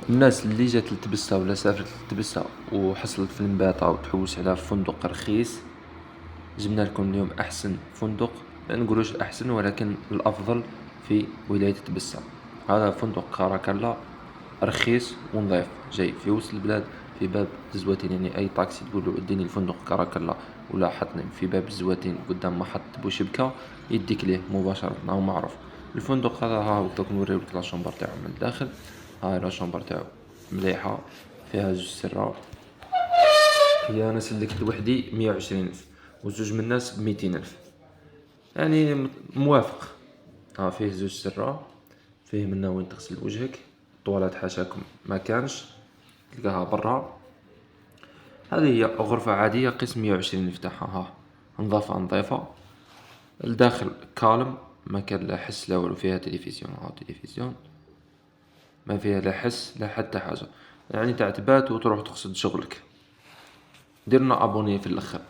الناس اللي جات لتبسة ولا سافرت لتبسة وحصلت في المباطة وتحوس على فندق رخيص، جبنا لكم اليوم أحسن فندق. لا نقولوش أحسن، ولكن الأفضل في ولاية تبسة. هذا فندق كاراكالا، رخيص ونظيف، جاي في وسط البلاد، في باب الزواتين. يعني أي طاكسي تقول له اديني الفندق كاراكالا ولا حطني في باب الزواتين قدام محطة بوشبكة، يديك ليه مباشرة، هو معروف. الفندق هذا ها هو دوك نوريولك لاشومبر تاعو من الداخل. هاي لاشومبر تاعو مليحة، فيها زوج سرات. هي انا سلكت وحدي 120 ألف، وزوج من الناس ب200 ألف، يعني موافق. ها فيه زوج سرة، فيه منا وين تغسل وجهك، طوالات حاشاكم ما كانش، تلقاها برا. هذه هي غرفة عادية قسم 120 ألف تاعها. ها نظيفة. الداخل كالم، ما كان لا حس لا والو، فيها تلفزيون. ها تلفزيون، ما فيها لا حس لا حتى حاجة، يعني تاع تبات وتروح تقصد شغلك. ديرنا ابوني في الاخر.